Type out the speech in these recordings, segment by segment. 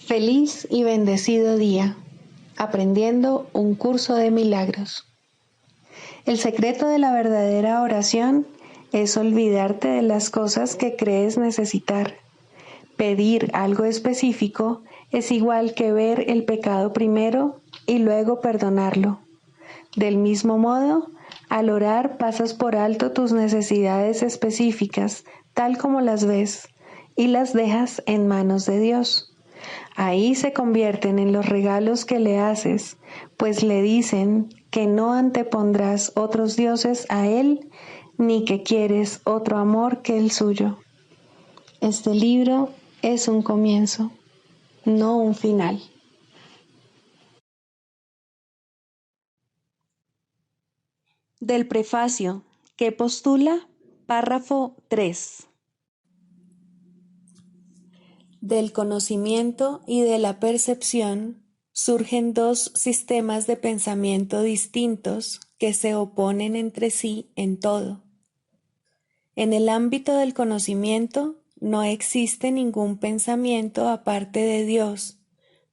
Feliz y bendecido día, aprendiendo un curso de milagros. El secreto de la verdadera oración es olvidarte de las cosas que crees necesitar. Pedir algo específico es igual que ver el pecado primero y luego perdonarlo. Del mismo modo, al orar pasas por alto tus necesidades específicas, tal como las ves, y las dejas en manos de Dios. Ahí se convierten en los regalos que le haces, pues le dicen que no antepondrás otros dioses a Él, ni que quieres otro amor que el suyo. Este libro es un comienzo, no un final. Del prefacio, que postula, párrafo 3. Del conocimiento y de la percepción surgen dos sistemas de pensamiento distintos que se oponen entre sí en todo. En el ámbito del conocimiento no existe ningún pensamiento aparte de Dios,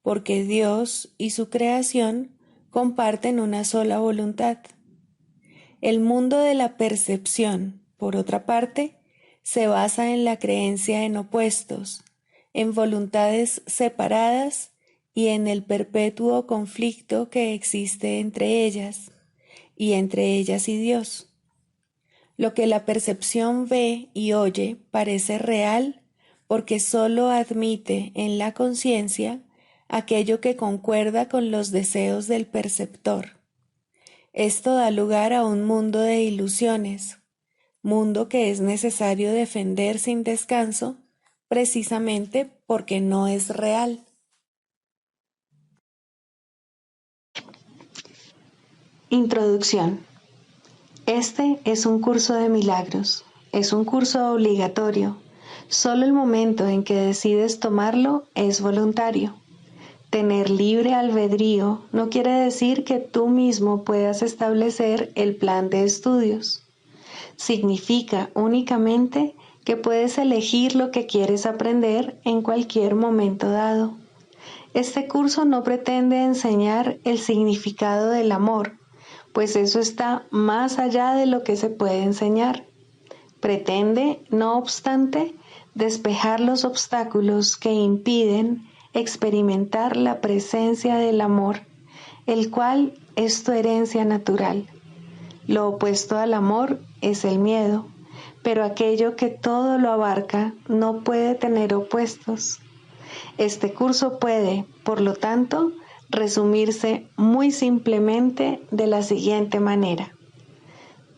porque Dios y su creación comparten una sola voluntad. El mundo de la percepción, por otra parte, se basa en la creencia en opuestos, en voluntades separadas y en el perpetuo conflicto que existe entre ellas y Dios. Lo que la percepción ve y oye parece real porque sólo admite en la conciencia aquello que concuerda con los deseos del perceptor. Esto da lugar a un mundo de ilusiones, mundo que es necesario defender sin descanso, precisamente porque no es real. Introducción. Este es un curso de milagros, es un curso obligatorio. Solo el momento en que decides tomarlo es voluntario. Tener libre albedrío no quiere decir que tú mismo puedas establecer el plan de estudios. Significa únicamente que puedes elegir lo que quieres aprender en cualquier momento dado. Este curso no pretende enseñar el significado del amor, pues eso está más allá de lo que se puede enseñar. Pretende, no obstante, despejar los obstáculos que impiden experimentar la presencia del amor, el cual es tu herencia natural. Lo opuesto al amor es el miedo, pero aquello que todo lo abarca no puede tener opuestos. Este curso puede, por lo tanto, resumirse muy simplemente de la siguiente manera.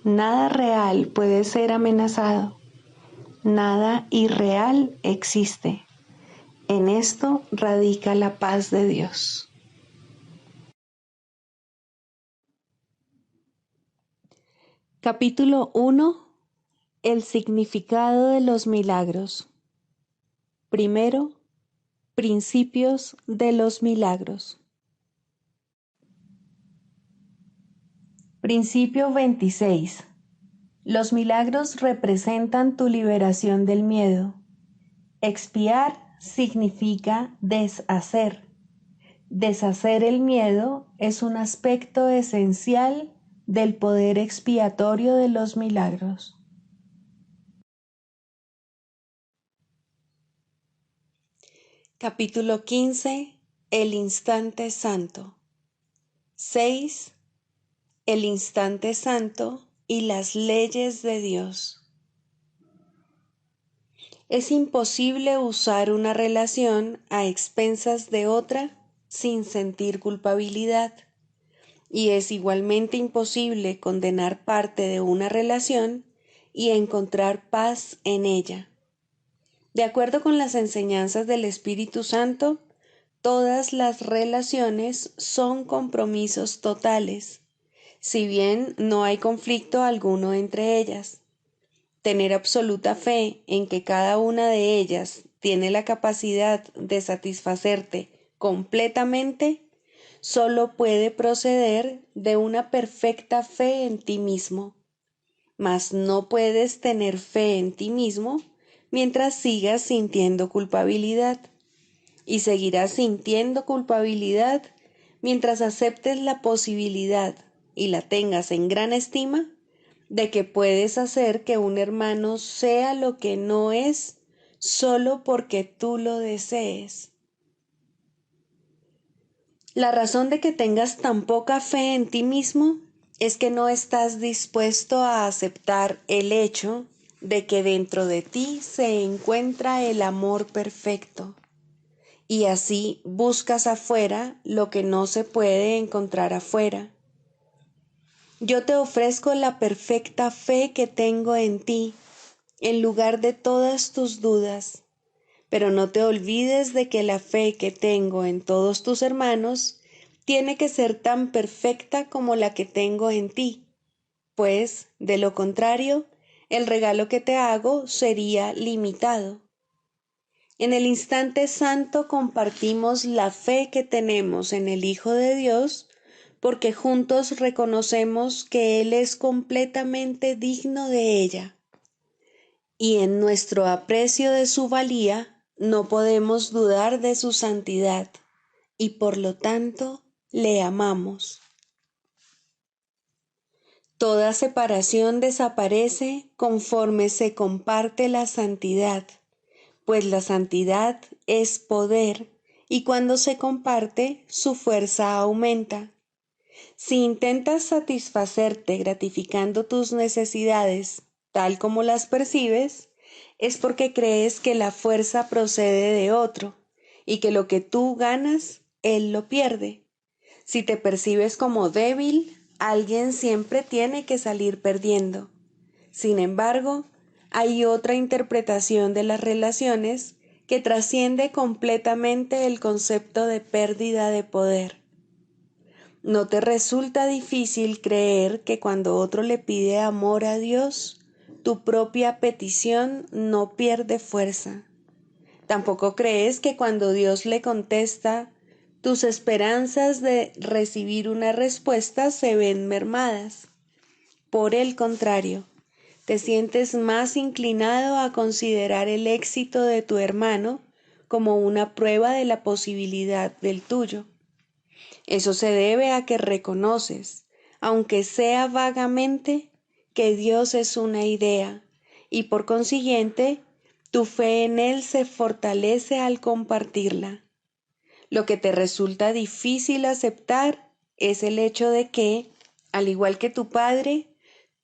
Nada real puede ser amenazado. Nada irreal existe. En esto radica la paz de Dios. Capítulo 1. El significado de los milagros. Primero, principios de los milagros. Principio 26. Los milagros representan tu liberación del miedo. Expiar significa deshacer. Deshacer el miedo es un aspecto esencial del poder expiatorio de los milagros. Capítulo 15. El instante santo. 6. El instante santo y las leyes de Dios. Es imposible usar una relación a expensas de otra sin sentir culpabilidad, y es igualmente imposible condenar parte de una relación y encontrar paz en ella. De acuerdo con las enseñanzas del Espíritu Santo, todas las relaciones son compromisos totales, si bien no hay conflicto alguno entre ellas. Tener absoluta fe en que cada una de ellas tiene la capacidad de satisfacerte completamente solo puede proceder de una perfecta fe en ti mismo. Mas no puedes tener fe en ti mismo mientras sigas sintiendo culpabilidad. y seguirás sintiendo culpabilidad mientras aceptes la posibilidad y la tengas en gran estima de que puedes hacer que un hermano sea lo que no es solo porque tú lo desees. La razón de que tengas tan poca fe en ti mismo es que no estás dispuesto a aceptar el hecho de que dentro de ti se encuentra el amor perfecto, y así buscas afuera lo que no se puede encontrar afuera. Yo te ofrezco la perfecta fe que tengo en ti, en lugar de todas tus dudas, pero no te olvides de que la fe que tengo en todos tus hermanos tiene que ser tan perfecta como la que tengo en ti, pues, de lo contrario, el regalo que te hago sería limitado. En el instante santo compartimos la fe que tenemos en el Hijo de Dios, porque juntos reconocemos que Él es completamente digno de ella. Y en nuestro aprecio de su valía, no podemos dudar de su santidad, y por lo tanto le amamos. Toda separación desaparece conforme se comparte la santidad, pues la santidad es poder y cuando se comparte su fuerza aumenta. Si intentas satisfacerte gratificando tus necesidades tal como las percibes, es porque crees que la fuerza procede de otro y que lo que tú ganas, él lo pierde. Si te percibes como débil, alguien siempre tiene que salir perdiendo. Sin embargo, hay otra interpretación de las relaciones que trasciende completamente el concepto de pérdida de poder. ¿No te resulta difícil creer que cuando otro le pide amor a Dios, tu propia petición no pierde fuerza? ¿Tampoco crees que cuando Dios le contesta, tus esperanzas de recibir una respuesta se ven mermadas? Por el contrario, te sientes más inclinado a considerar el éxito de tu hermano como una prueba de la posibilidad del tuyo. Eso se debe a que reconoces, aunque sea vagamente, que Dios es una idea, y por consiguiente, tu fe en Él se fortalece al compartirla. Lo que te resulta difícil aceptar es el hecho de que, al igual que tu Padre,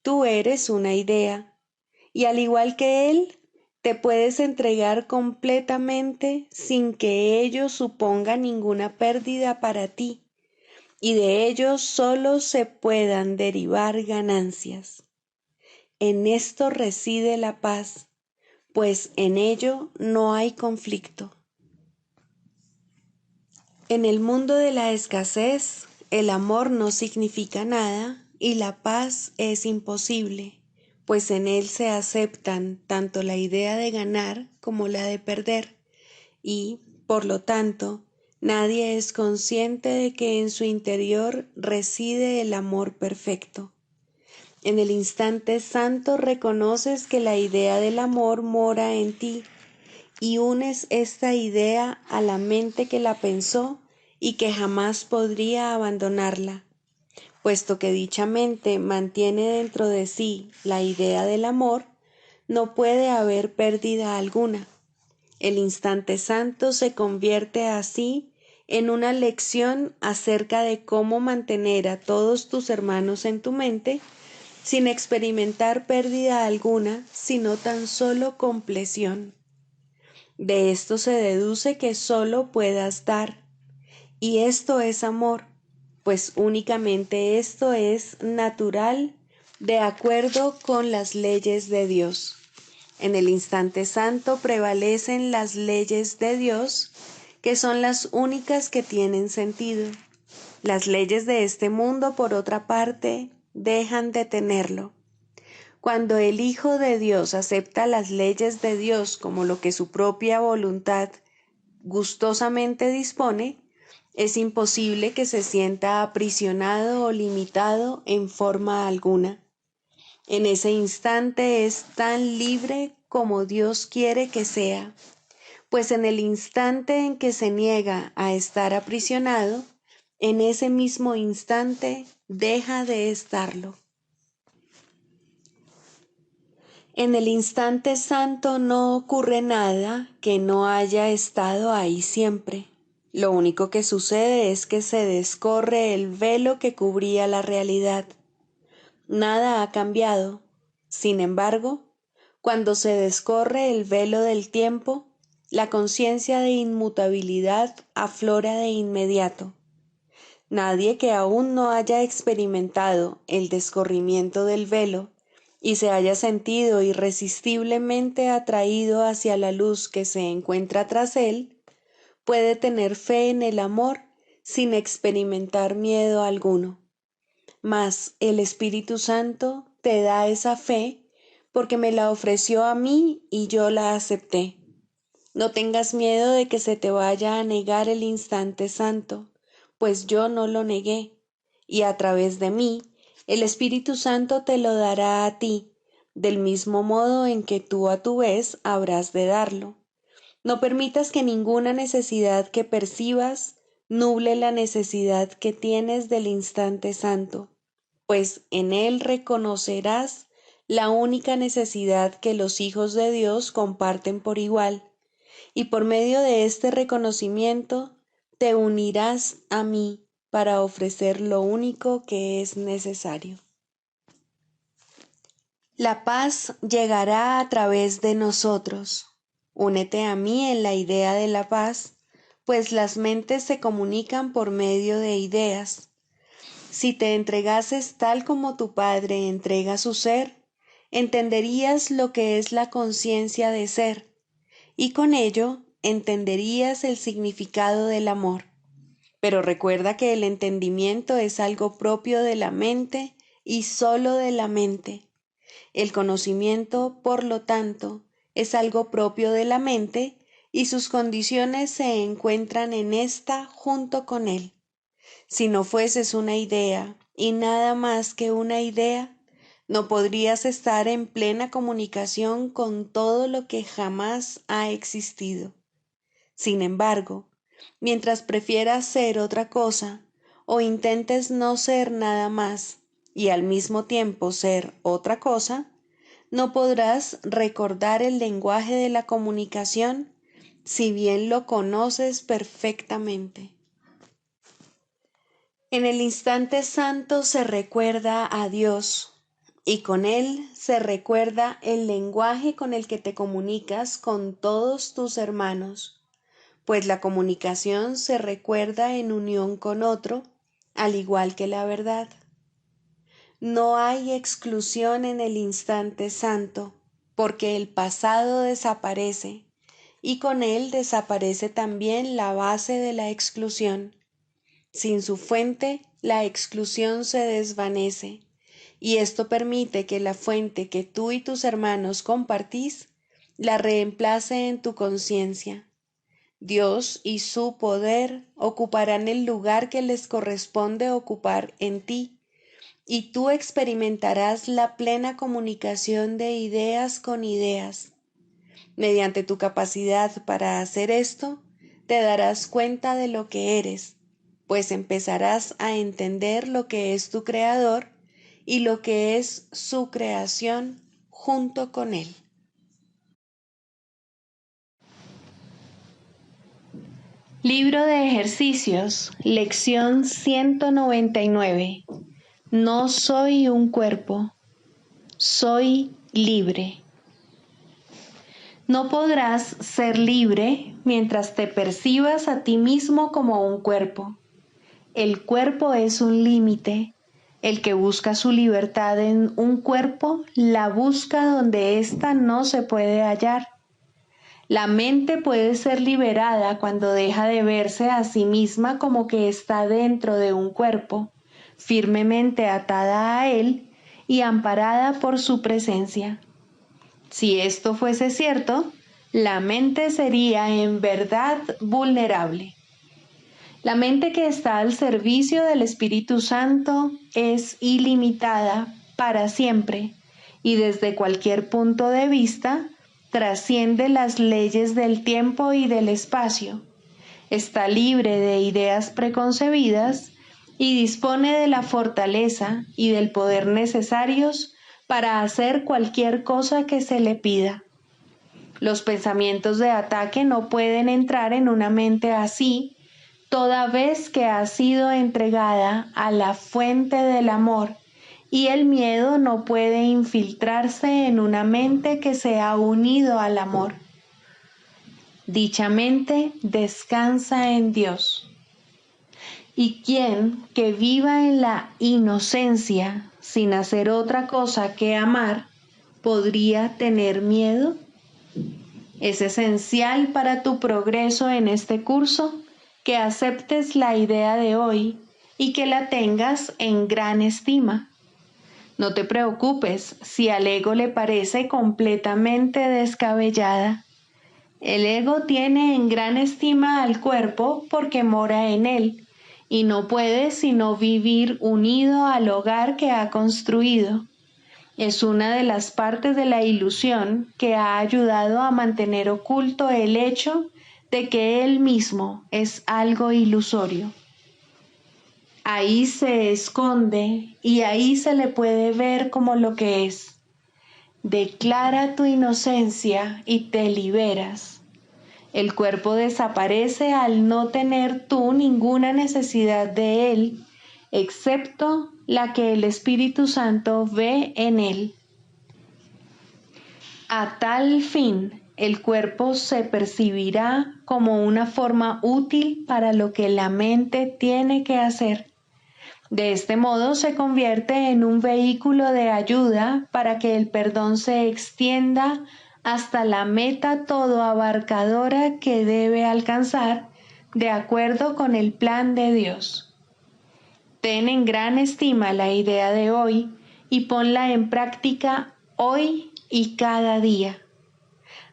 tú eres una idea, y al igual que Él, te puedes entregar completamente sin que ello suponga ninguna pérdida para ti, y de ello solo se puedan derivar ganancias. En esto reside la paz, pues en ello no hay conflicto. En el mundo de la escasez, el amor no significa nada y la paz es imposible, pues en él se aceptan tanto la idea de ganar como la de perder, y, por lo tanto, nadie es consciente de que en su interior reside el amor perfecto. En el instante santo reconoces que la idea del amor mora en ti y unes esta idea a la mente que la pensó y que jamás podría abandonarla, puesto que dicha mente mantiene dentro de sí la idea del amor, no puede haber pérdida alguna. El instante santo se convierte así en una lección acerca de cómo mantener a todos tus hermanos en tu mente sin experimentar pérdida alguna, sino tan solo compleción. De esto se deduce que solo puedas dar, y esto es amor, pues únicamente esto es natural de acuerdo con las leyes de Dios. En el instante santo prevalecen las leyes de Dios, que son las únicas que tienen sentido. Las leyes de este mundo, por otra parte, dejan de tenerlo. Cuando el Hijo de Dios acepta las leyes de Dios como lo que su propia voluntad gustosamente dispone, es imposible que se sienta aprisionado o limitado en forma alguna. En ese instante es tan libre como Dios quiere que sea, pues en el instante en que se niega a estar aprisionado, en ese mismo instante deja de estarlo. En el instante santo no ocurre nada que no haya estado ahí siempre. Lo único que sucede es que se descorre el velo que cubría la realidad. Nada ha cambiado. Sin embargo, cuando se descorre el velo del tiempo, la conciencia de inmutabilidad aflora de inmediato. Nadie que aún no haya experimentado el descorrimiento del velo y se haya sentido irresistiblemente atraído hacia la luz que se encuentra tras él, puede tener fe en el amor sin experimentar miedo alguno. Mas el Espíritu Santo te da esa fe porque me la ofreció a mí y yo la acepté. No tengas miedo de que se te vaya a negar el instante santo, pues yo no lo negué, y a través de mí, el Espíritu Santo te lo dará a ti, del mismo modo en que tú a tu vez habrás de darlo. No permitas que ninguna necesidad que percibas nuble la necesidad que tienes del instante santo, pues en él reconocerás la única necesidad que los hijos de Dios comparten por igual, y por medio de este reconocimiento te unirás a mí para ofrecer lo único que es necesario. La paz llegará a través de nosotros. Únete a mí en la idea de la paz, pues las mentes se comunican por medio de ideas. Si te entregases tal como tu Padre entrega su ser, entenderías lo que es la conciencia de ser, y con ello entenderías el significado del amor. Pero recuerda que el entendimiento es algo propio de la mente y sólo de la mente. El conocimiento, por lo tanto, es algo propio de la mente y sus condiciones se encuentran en ésta junto con él. Si no fueses una idea y nada más que una idea, no podrías estar en plena comunicación con todo lo que jamás ha existido. Sin embargo, mientras prefieras ser otra cosa o intentes no ser nada más y al mismo tiempo ser otra cosa, no podrás recordar el lenguaje de la comunicación si bien lo conoces perfectamente. En el instante santo se recuerda a Dios y con él se recuerda el lenguaje con el que te comunicas con todos tus hermanos, pues la comunicación se recuerda en unión con otro, al igual que la verdad. No hay exclusión en el instante santo, porque el pasado desaparece, y con él desaparece también la base de la exclusión. Sin su fuente, la exclusión se desvanece, y esto permite que la fuente que tú y tus hermanos compartís la reemplace en tu conciencia. Dios y su poder ocuparán el lugar que les corresponde ocupar en ti, y tú experimentarás la plena comunicación de ideas con ideas. Mediante tu capacidad para hacer esto, te darás cuenta de lo que eres, pues empezarás a entender lo que es tu Creador y lo que es su creación junto con él. Libro de ejercicios, lección 199. No soy un cuerpo, soy libre. No podrás ser libre mientras te percibas a ti mismo como un cuerpo. El cuerpo es un límite. El que busca su libertad en un cuerpo la busca donde ésta no se puede hallar. La mente puede ser liberada cuando deja de verse a sí misma como que está dentro de un cuerpo, firmemente atada a él y amparada por su presencia. Si esto fuese cierto, la mente sería en verdad vulnerable. La mente que está al servicio del Espíritu Santo es ilimitada para siempre y desde cualquier punto de vista trasciende las leyes del tiempo y del espacio, está libre de ideas preconcebidas y dispone de la fortaleza y del poder necesarios para hacer cualquier cosa que se le pida. Los pensamientos de ataque no pueden entrar en una mente así, toda vez que ha sido entregada a la fuente del amor, y el miedo no puede infiltrarse en una mente que se ha unido al amor. Dicha mente descansa en Dios. ¿Y quién que viva en la inocencia sin hacer otra cosa que amar podría tener miedo? Es esencial para tu progreso en este curso que aceptes la idea de hoy y que la tengas en gran estima. No te preocupes si al ego le parece completamente descabellada. El ego tiene en gran estima al cuerpo porque mora en él y no puede sino vivir unido al hogar que ha construido. Es una de las partes de la ilusión que ha ayudado a mantener oculto el hecho de que él mismo es algo ilusorio. Ahí se esconde y ahí se le puede ver como lo que es. Declara tu inocencia y te liberas. El cuerpo desaparece al no tener tú ninguna necesidad de él, excepto la que el Espíritu Santo ve en él. A tal fin, el cuerpo se percibirá como una forma útil para lo que la mente tiene que hacer. De este modo se convierte en un vehículo de ayuda para que el perdón se extienda hasta la meta todo abarcadora que debe alcanzar de acuerdo con el plan de Dios. Ten en gran estima la idea de hoy y ponla en práctica hoy y cada día.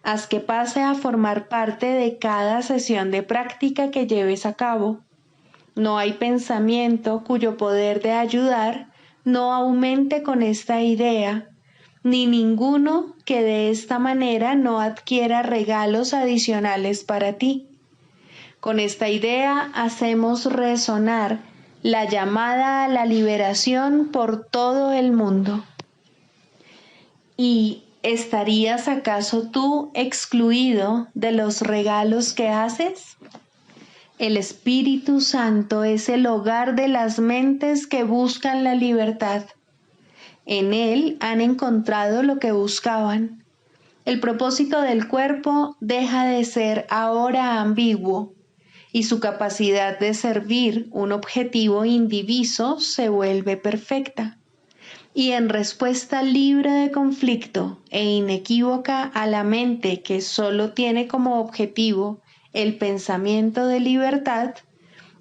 Haz que pase a formar parte de cada sesión de práctica que lleves a cabo. No hay pensamiento cuyo poder de ayudar no aumente con esta idea, ni ninguno que de esta manera no adquiera regalos adicionales para ti. Con esta idea hacemos resonar la llamada a la liberación por todo el mundo. ¿Y estarías acaso tú excluido de los regalos que haces? El Espíritu Santo es el hogar de las mentes que buscan la libertad. En él han encontrado lo que buscaban. El propósito del cuerpo deja de ser ahora ambiguo y su capacidad de servir un objetivo indiviso se vuelve perfecta. Y en respuesta libre de conflicto e inequívoca a la mente que solo tiene como objetivo el pensamiento de libertad,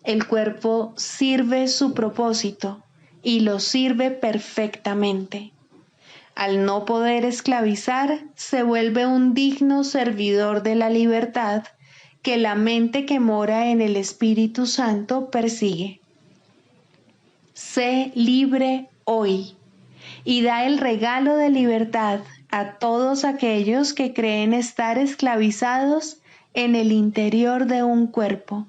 el cuerpo sirve su propósito y lo sirve perfectamente. Al no poder esclavizar, se vuelve un digno servidor de la libertad que la mente que mora en el Espíritu Santo persigue. Sé libre hoy y da el regalo de libertad a todos aquellos que creen estar esclavizados en el interior de un cuerpo.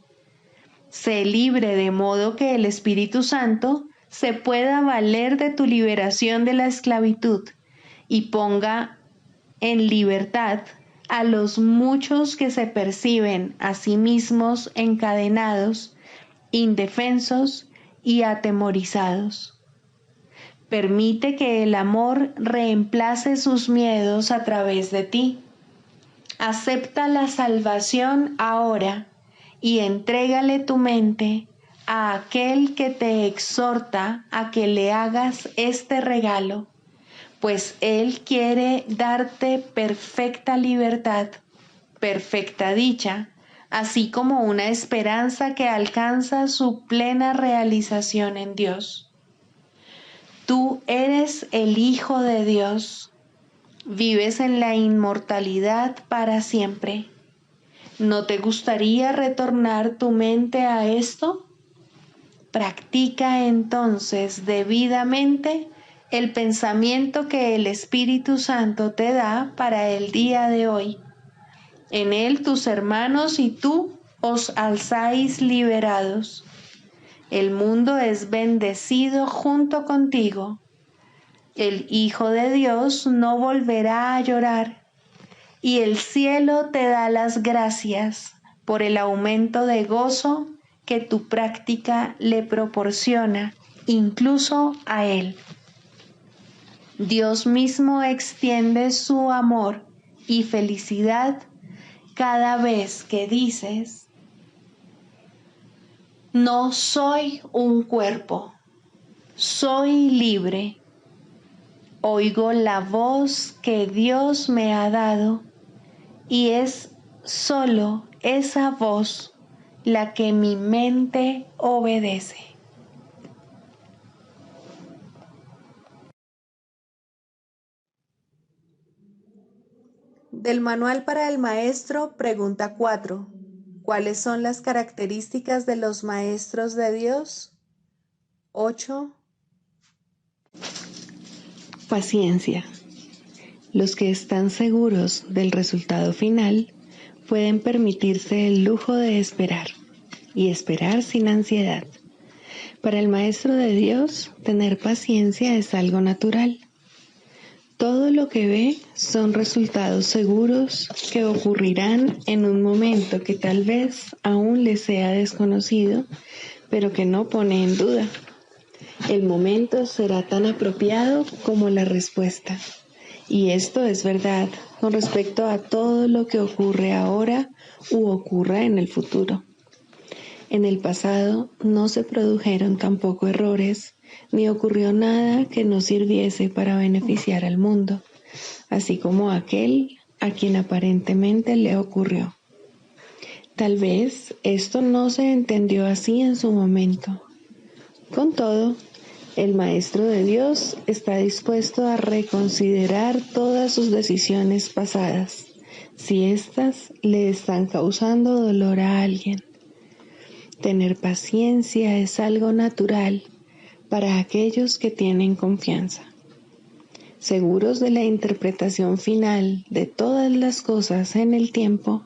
Sé libre de modo que el Espíritu Santo se pueda valer de tu liberación de la esclavitud y ponga en libertad a los muchos que se perciben a sí mismos encadenados, indefensos y atemorizados. Permite que el amor reemplace sus miedos a través de ti. Acepta la salvación ahora y entrégale tu mente a aquel que te exhorta a que le hagas este regalo, pues él quiere darte perfecta libertad, perfecta dicha, así como una esperanza que alcanza su plena realización en Dios. Tú eres el Hijo de Dios. Vives en la inmortalidad para siempre. ¿No te gustaría retornar tu mente a esto? Practica entonces debidamente el pensamiento que el Espíritu Santo te da para el día de hoy. En él tus hermanos y tú os alzáis liberados. El mundo es bendecido junto contigo. El Hijo de Dios no volverá a llorar, y el cielo te da las gracias por el aumento de gozo que tu práctica le proporciona, incluso a él. Dios mismo extiende su amor y felicidad cada vez que dices: no soy un cuerpo, soy libre. Oigo la voz que Dios me ha dado y es solo esa voz la que mi mente obedece. Del Manual para el Maestro, pregunta 4. ¿Cuáles son las características de los maestros de Dios? 8. Paciencia. Los que están seguros del resultado final pueden permitirse el lujo de esperar, y esperar sin ansiedad. Para el Maestro de Dios, tener paciencia es algo natural. Todo lo que ve son resultados seguros que ocurrirán en un momento que tal vez aún le sea desconocido, pero que no pone en duda. El momento será tan apropiado como la respuesta. Y esto es verdad con respecto a todo lo que ocurre ahora u ocurra en el futuro. En el pasado no se produjeron tampoco errores, ni ocurrió nada que no sirviese para beneficiar al mundo, así como aquel a quien aparentemente le ocurrió. Tal vez esto no se entendió así en su momento. Con todo, el Maestro de Dios está dispuesto a reconsiderar todas sus decisiones pasadas, si éstas le están causando dolor a alguien. Tener paciencia es algo natural para aquellos que tienen confianza. Seguros de la interpretación final de todas las cosas en el tiempo,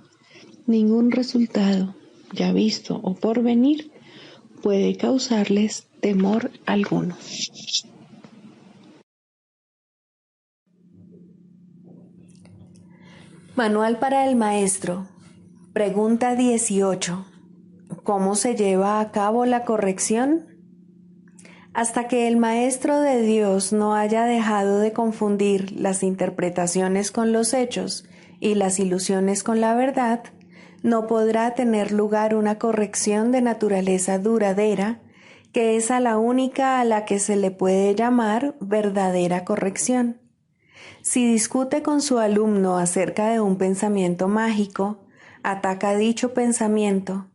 ningún resultado, ya visto o por venir, puede causarles temor alguno. Manual para el Maestro. Pregunta 18. ¿Cómo se lleva a cabo la corrección? Hasta que el Maestro de Dios no haya dejado de confundir las interpretaciones con los hechos y las ilusiones con la verdad, no podrá tener lugar una corrección de naturaleza duradera, que es a la única a la que se le puede llamar verdadera corrección. Si discute con su alumno acerca de un pensamiento mágico, ataca dicho pensamiento,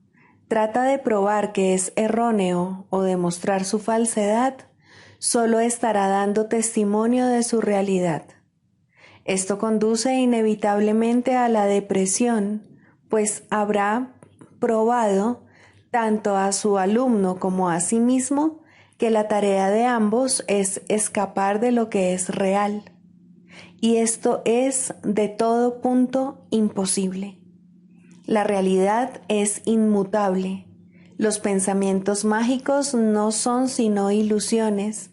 trata de probar que es erróneo o demostrar su falsedad, solo estará dando testimonio de su realidad. Esto conduce inevitablemente a la depresión, pues habrá probado tanto a su alumno como a sí mismo que la tarea de ambos es escapar de lo que es real. Y esto es de todo punto imposible. La realidad es inmutable. Los pensamientos mágicos no son sino ilusiones,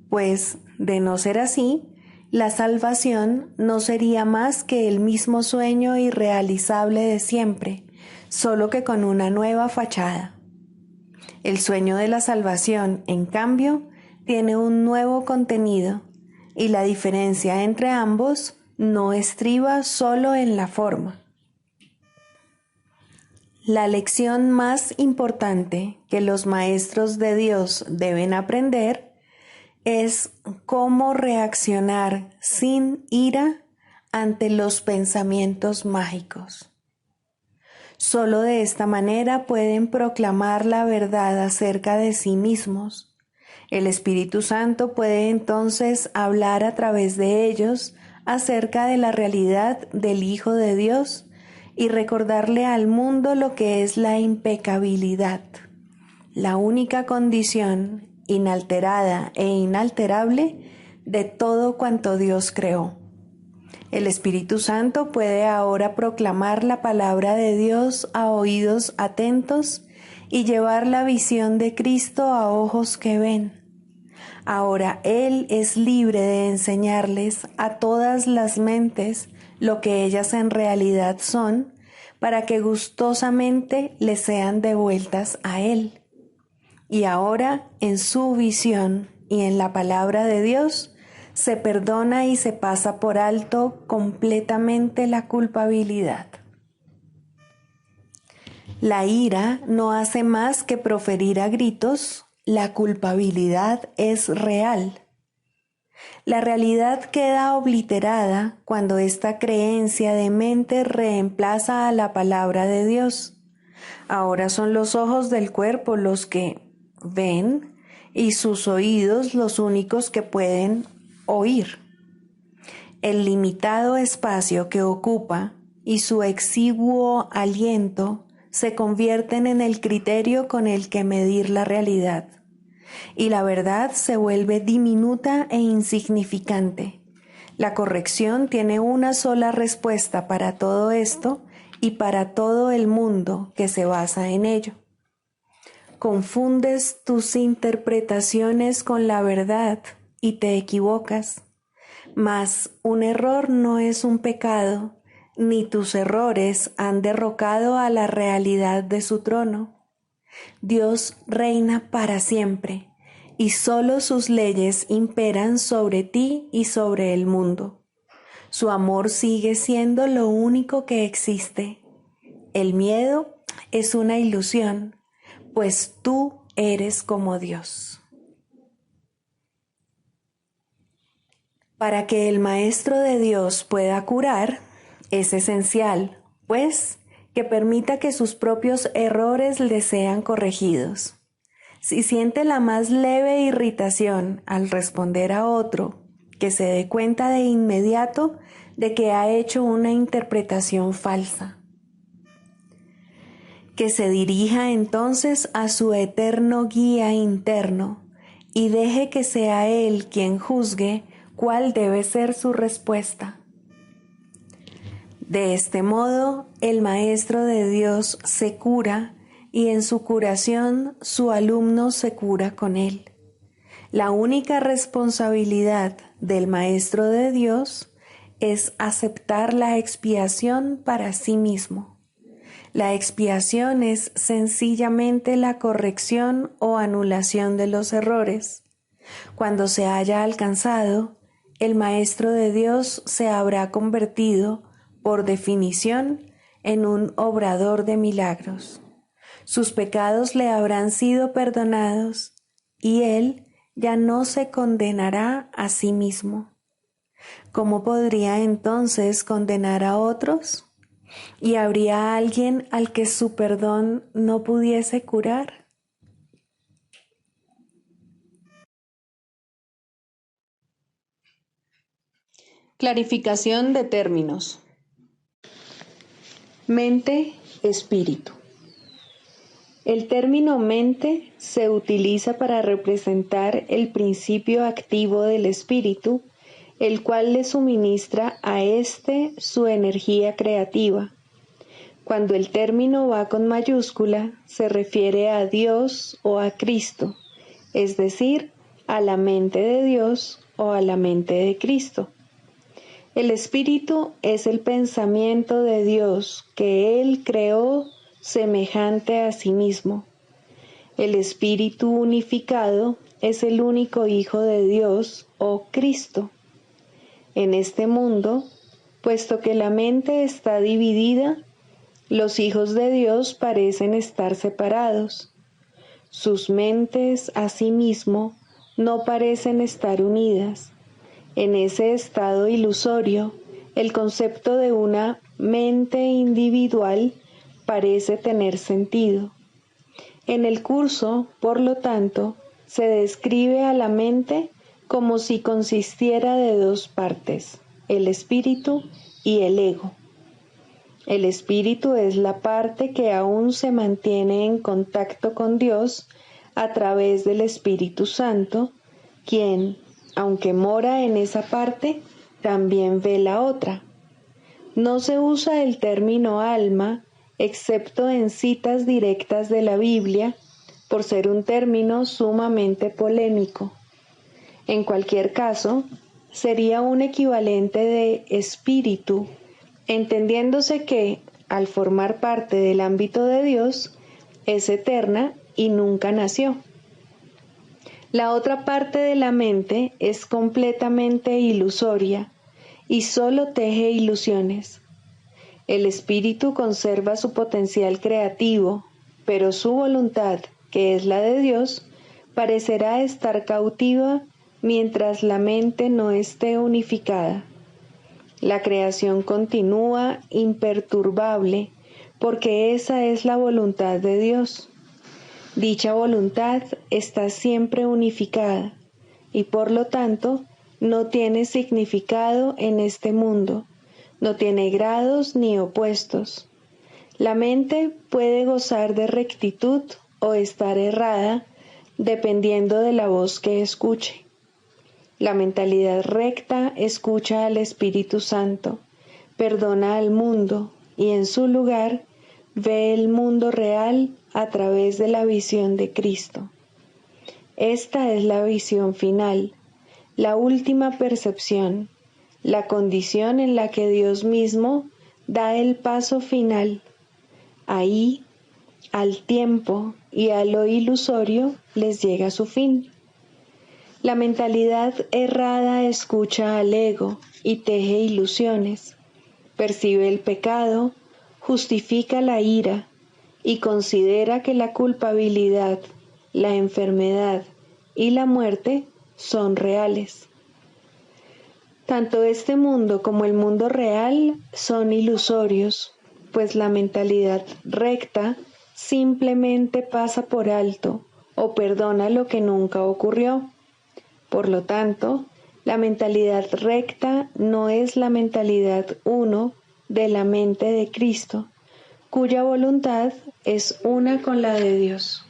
pues, de no ser así, la salvación no sería más que el mismo sueño irrealizable de siempre, solo que con una nueva fachada. El sueño de la salvación, en cambio, tiene un nuevo contenido, y la diferencia entre ambos no estriba solo en la forma. La lección más importante que los maestros de Dios deben aprender es cómo reaccionar sin ira ante los pensamientos mágicos. Solo de esta manera pueden proclamar la verdad acerca de sí mismos. El Espíritu Santo puede entonces hablar a través de ellos acerca de la realidad del Hijo de Dios y recordarle al mundo lo que es la impecabilidad, la única condición inalterada e inalterable de todo cuanto Dios creó. El Espíritu Santo puede ahora proclamar la palabra de Dios a oídos atentos y llevar la visión de Cristo a ojos que ven. Ahora Él es libre de enseñarles a todas las mentes lo que ellas en realidad son, para que gustosamente les sean devueltas a Él. Y ahora, en su visión y en la palabra de Dios, se perdona y se pasa por alto completamente la culpabilidad. La ira no hace más que proferir a gritos: la culpabilidad es real. La realidad queda obliterada cuando esta creencia de mente reemplaza a la palabra de Dios. Ahora son los ojos del cuerpo los que ven y sus oídos los únicos que pueden oír. El limitado espacio que ocupa y su exiguo aliento se convierten en el criterio con el que medir la realidad, y la verdad se vuelve diminuta e insignificante. La corrección tiene una sola respuesta para todo esto y para todo el mundo que se basa en ello. Confundes tus interpretaciones con la verdad y te equivocas, mas un error no es un pecado, ni tus errores han derrocado a la realidad de su trono. Dios reina para siempre, y solo sus leyes imperan sobre ti y sobre el mundo. Su amor sigue siendo lo único que existe. El miedo es una ilusión, pues tú eres como Dios. Para que el Maestro de Dios pueda curar, es esencial, pues, que permita que sus propios errores le sean corregidos. Si siente la más leve irritación al responder a otro, que se dé cuenta de inmediato de que ha hecho una interpretación falsa. Que se dirija entonces a su eterno guía interno y deje que sea él quien juzgue cuál debe ser su respuesta. De este modo, el Maestro de Dios se cura y en su curación su alumno se cura con él. La única responsabilidad del Maestro de Dios es aceptar la expiación para sí mismo. La expiación es sencillamente la corrección o anulación de los errores. Cuando se haya alcanzado, el Maestro de Dios se habrá convertido, por definición, en un obrador de milagros. Sus pecados le habrán sido perdonados y él ya no se condenará a sí mismo. ¿Cómo podría entonces condenar a otros? ¿Y habría alguien al que su perdón no pudiese curar? Clarificación de términos. Mente, espíritu. El término mente se utiliza para representar el principio activo del espíritu, el cual le suministra a éste su energía creativa. Cuando el término va con mayúscula, se refiere a Dios o a Cristo, es decir, a la mente de Dios o a la mente de Cristo. El espíritu es el pensamiento de Dios que Él creó semejante a sí mismo. El espíritu unificado es el único Hijo de Dios o Cristo. En este mundo, puesto que la mente está dividida, los hijos de Dios parecen estar separados. Sus mentes, asimismo, no parecen estar unidas. En ese estado ilusorio, el concepto de una mente individual parece tener sentido. En el curso, por lo tanto, se describe a la mente como si consistiera de dos partes, el espíritu y el ego. El espíritu es la parte que aún se mantiene en contacto con Dios a través del Espíritu Santo, quien, aunque mora en esa parte, también ve la otra. No se usa el término alma, excepto en citas directas de la Biblia, por ser un término sumamente polémico. En cualquier caso, sería un equivalente de espíritu, entendiéndose que, al formar parte del ámbito de Dios, es eterna y nunca nació. La otra parte de la mente es completamente ilusoria y solo teje ilusiones. El espíritu conserva su potencial creativo, pero su voluntad, que es la de Dios, parecerá estar cautiva mientras la mente no esté unificada. La creación continúa imperturbable porque esa es la voluntad de Dios. Dicha voluntad está siempre unificada y por lo tanto no tiene significado en este mundo, no tiene grados ni opuestos. La mente puede gozar de rectitud o estar errada dependiendo de la voz que escuche. La mentalidad recta escucha al Espíritu Santo, perdona al mundo y en su lugar ve el mundo real a través de la visión de Cristo. Esta es la visión final, la última percepción, la condición en la que Dios mismo da el paso final. Ahí, al tiempo y a lo ilusorio les llega su fin. La mentalidad errada escucha al ego y teje ilusiones, percibe el pecado, justifica la ira y considera que la culpabilidad, la enfermedad y la muerte son reales. Tanto este mundo como el mundo real son ilusorios, pues la mentalidad recta simplemente pasa por alto o perdona lo que nunca ocurrió. Por lo tanto, la mentalidad recta no es la mentalidad uno de la mente de Cristo, cuya voluntad es una con la de Dios.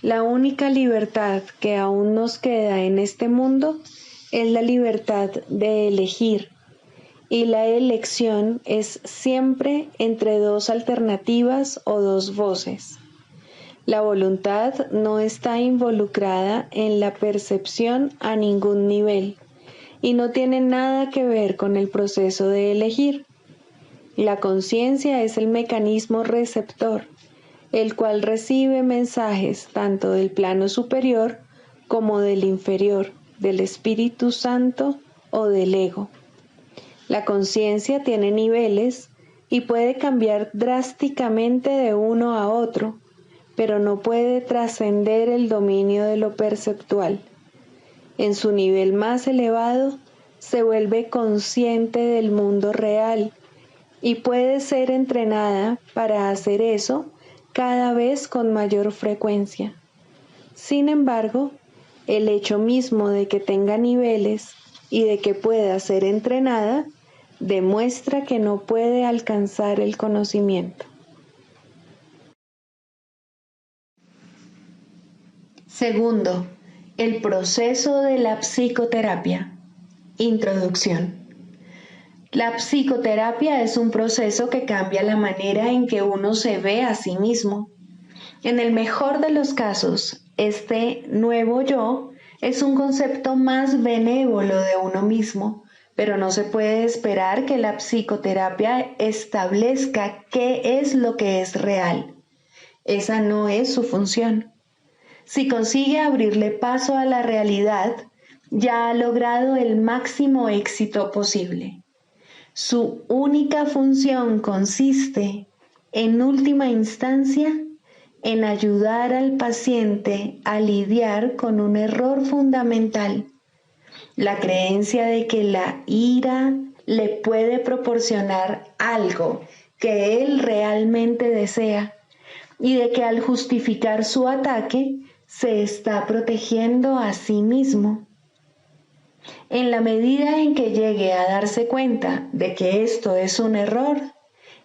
La única libertad que aún nos queda en este mundo es la libertad de elegir, y la elección es siempre entre dos alternativas o dos voces. La voluntad no está involucrada en la percepción a ningún nivel y no tiene nada que ver con el proceso de elegir. La conciencia es el mecanismo receptor, el cual recibe mensajes tanto del plano superior como del inferior, del Espíritu Santo o del ego. La conciencia tiene niveles y puede cambiar drásticamente de uno a otro, pero no puede trascender el dominio de lo perceptual. En su nivel más elevado, se vuelve consciente del mundo real y puede ser entrenada para hacer eso cada vez con mayor frecuencia. Sin embargo, el hecho mismo de que tenga niveles y de que pueda ser entrenada demuestra que no puede alcanzar el conocimiento. Segundo, el proceso de la psicoterapia. Introducción. La psicoterapia es un proceso que cambia la manera en que uno se ve a sí mismo. En el mejor de los casos, este nuevo yo es un concepto más benévolo de uno mismo, pero no se puede esperar que la psicoterapia establezca qué es lo que es real. Esa no es su función. Si consigue abrirle paso a la realidad, ya ha logrado el máximo éxito posible. Su única función consiste, en última instancia, en ayudar al paciente a lidiar con un error fundamental, la creencia de que la ira le puede proporcionar algo que él realmente desea y de que al justificar su ataque se está protegiendo a sí mismo. En la medida en que llegue a darse cuenta de que esto es un error,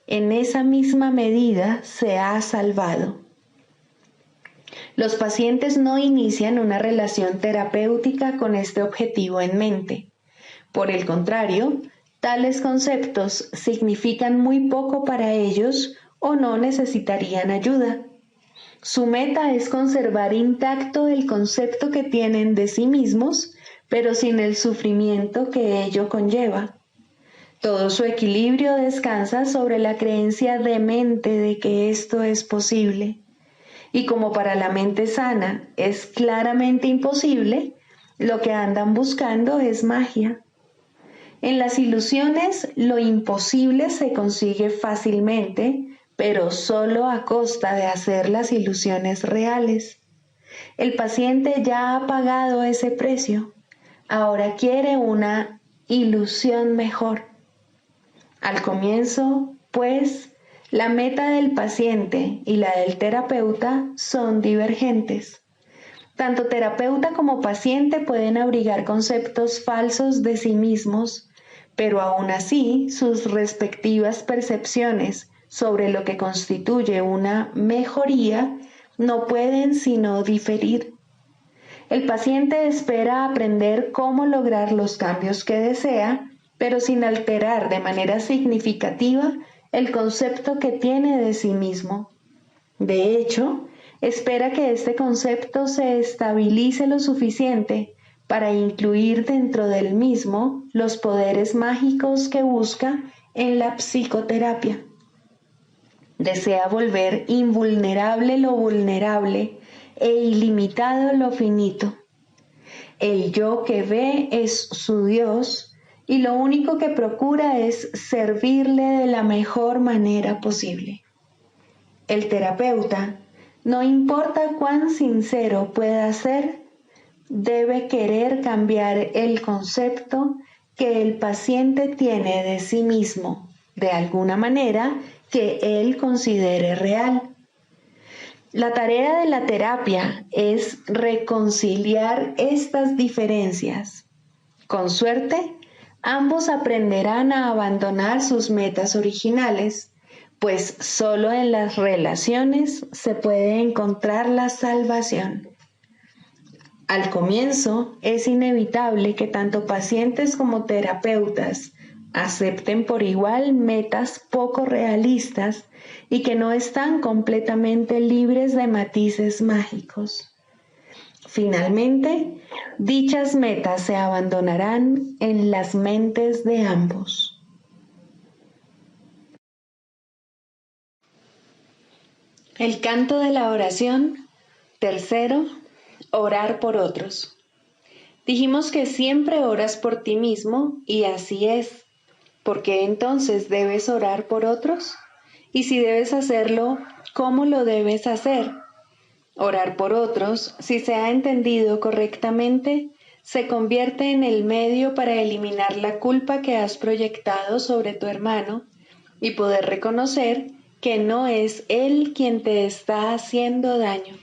en esa misma medida se ha salvado. Los pacientes no inician una relación terapéutica con este objetivo en mente. Por el contrario, tales conceptos significan muy poco para ellos o no necesitarían ayuda. Su meta es conservar intacto el concepto que tienen de sí mismos, pero sin el sufrimiento que ello conlleva. Todo su equilibrio descansa sobre la creencia demente de que esto es posible. Y como para la mente sana es claramente imposible, lo que andan buscando es magia. En las ilusiones, lo imposible se consigue fácilmente, pero solo a costa de hacer las ilusiones reales. El paciente ya ha pagado ese precio. Ahora quiere una ilusión mejor. Al comienzo, pues, la meta del paciente y la del terapeuta son divergentes. Tanto terapeuta como paciente pueden abrigar conceptos falsos de sí mismos, pero aún así sus respectivas percepciones sobre lo que constituye una mejoría no pueden sino diferir. El paciente espera aprender cómo lograr los cambios que desea, pero sin alterar de manera significativa el concepto que tiene de sí mismo. De hecho, espera que este concepto se estabilice lo suficiente para incluir dentro del mismo los poderes mágicos que busca en la psicoterapia. Desea volver invulnerable lo vulnerable e ilimitado lo finito. El yo que ve es su Dios y lo único que procura es servirle de la mejor manera posible. El terapeuta, no importa cuán sincero pueda ser, debe querer cambiar el concepto que el paciente tiene de sí mismo, de alguna manera que él considere real. La tarea de la terapia es reconciliar estas diferencias. Con suerte, ambos aprenderán a abandonar sus metas originales, pues solo en las relaciones se puede encontrar la salvación. Al comienzo, es inevitable que tanto pacientes como terapeutas acepten por igual metas poco realistas y que no están completamente libres de matices mágicos. Finalmente, dichas metas se abandonarán en las mentes de ambos. El canto de la oración. Tercero, orar por otros. Dijimos que siempre oras por ti mismo y así es. ¿Por qué entonces debes orar por otros? Y si debes hacerlo, ¿cómo lo debes hacer? Orar por otros, si se ha entendido correctamente, se convierte en el medio para eliminar la culpa que has proyectado sobre tu hermano y poder reconocer que no es él quien te está haciendo daño.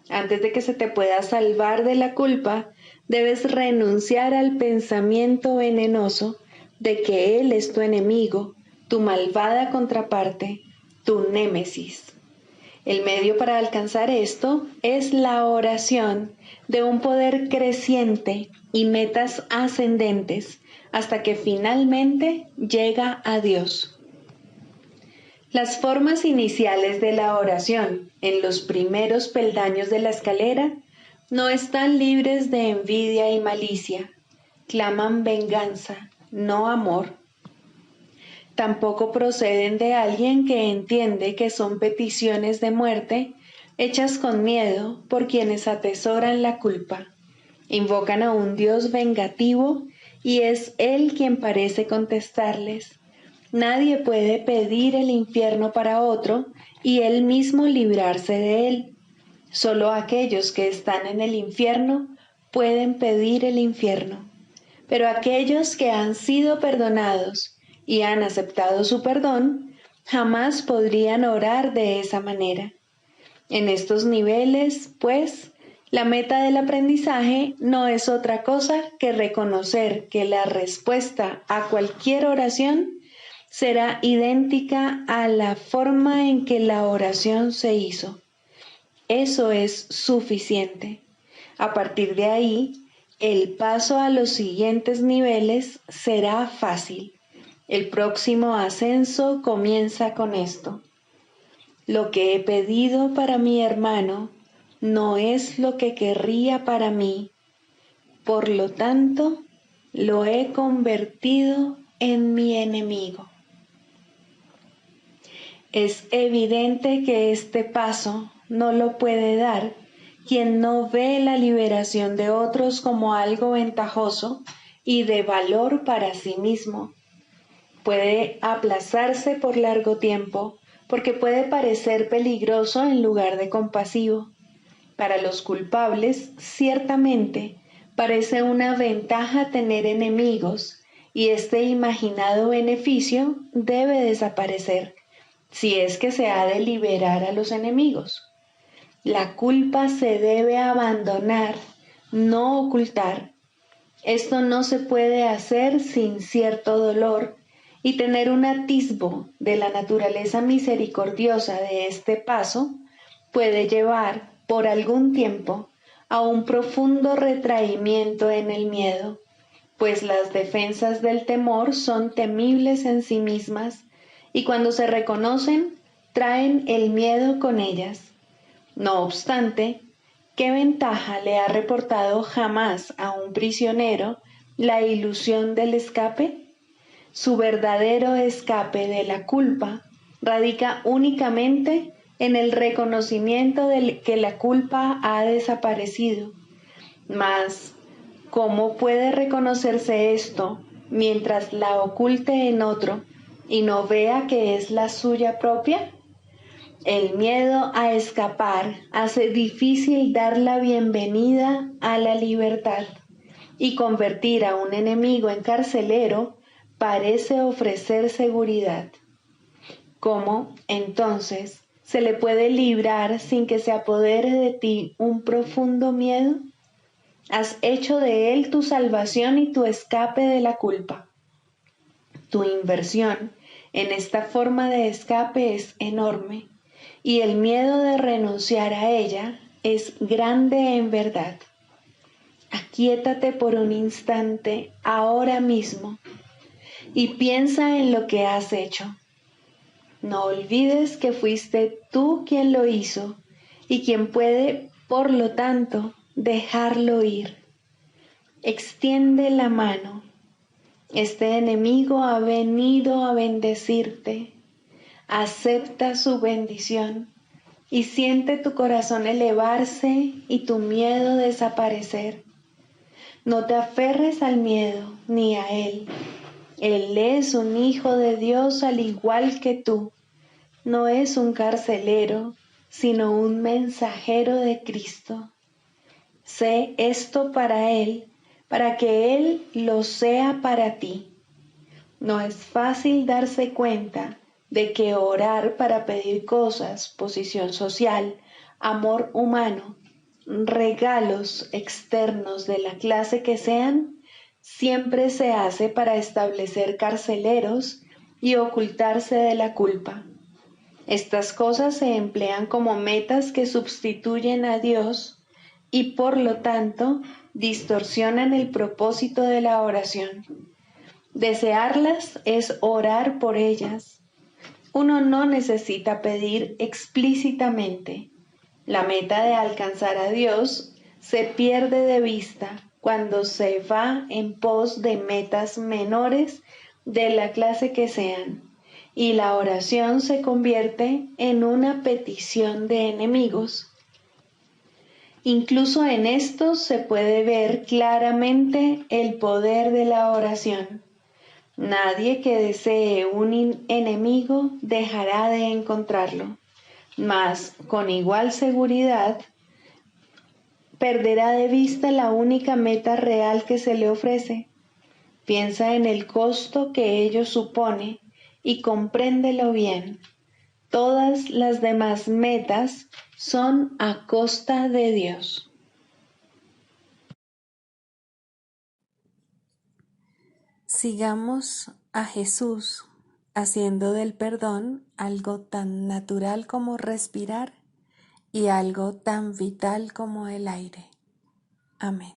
Antes de que se te pueda salvar de la culpa, debes renunciar al pensamiento venenoso de que él es tu enemigo, tu malvada contraparte, tu némesis. El medio para alcanzar esto es la oración de un poder creciente y metas ascendentes hasta que finalmente llega a Dios. Las formas iniciales de la oración en los primeros peldaños de la escalera no están libres de envidia y malicia, claman venganza, no amor. Tampoco proceden de alguien que entiende que son peticiones de muerte hechas con miedo por quienes atesoran la culpa. Invocan a un Dios vengativo y es Él quien parece contestarles. Nadie puede pedir el infierno para otro y él mismo librarse de él. Solo aquellos que están en el infierno pueden pedir el infierno. Pero aquellos que han sido perdonados y han aceptado su perdón, jamás podrían orar de esa manera. En estos niveles, pues, la meta del aprendizaje no es otra cosa que reconocer que la respuesta a cualquier oración será idéntica a la forma en que la oración se hizo. Eso es suficiente. A partir de ahí, el paso a los siguientes niveles será fácil. El próximo ascenso comienza con esto. Lo que he pedido para mi hermano no es lo que querría para mí. Por lo tanto, lo he convertido en mi enemigo. Es evidente que este paso no lo puede dar quien no ve la liberación de otros como algo ventajoso y de valor para sí mismo. Puede aplazarse por largo tiempo porque puede parecer peligroso en lugar de compasivo. Para los culpables, ciertamente, parece una ventaja tener enemigos y este imaginado beneficio debe desaparecer si es que se ha de liberar a los enemigos. La culpa se debe abandonar, no ocultar. Esto no se puede hacer sin cierto dolor y tener un atisbo de la naturaleza misericordiosa de este paso puede llevar por algún tiempo a un profundo retraimiento en el miedo, pues las defensas del temor son temibles en sí mismas y cuando se reconocen traen el miedo con ellas. No obstante, ¿qué ventaja le ha reportado jamás a un prisionero la ilusión del escape? Su verdadero escape de la culpa radica únicamente en el reconocimiento de que la culpa ha desaparecido. Mas, ¿cómo puede reconocerse esto mientras la oculte en otro y no vea que es la suya propia? El miedo a escapar hace difícil dar la bienvenida a la libertad y convertir a un enemigo en carcelero parece ofrecer seguridad. ¿Cómo, entonces, se le puede librar sin que se apodere de ti un profundo miedo? Has hecho de él tu salvación y tu escape de la culpa. Tu inversión en esta forma de escape es enorme y el miedo de renunciar a ella es grande en verdad. Aquíétate por un instante ahora mismo y piensa en lo que has hecho. No olvides que fuiste tú quien lo hizo y quien puede, por lo tanto, dejarlo ir. Extiende la mano. Este enemigo ha venido a bendecirte. Acepta su bendición y siente tu corazón elevarse y tu miedo desaparecer. No te aferres al miedo ni a él. Él es un hijo de Dios al igual que tú. No es un carcelero, sino un mensajero de Cristo. Sé esto para él, para que él lo sea para ti. No es fácil darse cuenta de que orar para pedir cosas, posición social, amor humano, regalos externos de la clase que sean, siempre se hace para establecer carceleros y ocultarse de la culpa. Estas cosas se emplean como metas que sustituyen a Dios y por lo tanto distorsionan el propósito de la oración. Desearlas es orar por ellas. Uno no necesita pedir explícitamente. La meta de alcanzar a Dios se pierde de vista cuando se va en pos de metas menores de la clase que sean, y la oración se convierte en una petición de enemigos. Incluso en esto se puede ver claramente el poder de la oración. Nadie que desee un enemigo dejará de encontrarlo, mas con igual seguridad perderá de vista la única meta real que se le ofrece. Piensa en el costo que ello supone y compréndelo bien. Todas las demás metas son a costa de Dios. Sigamos a Jesús haciendo del perdón algo tan natural como respirar y algo tan vital como el aire. Amén.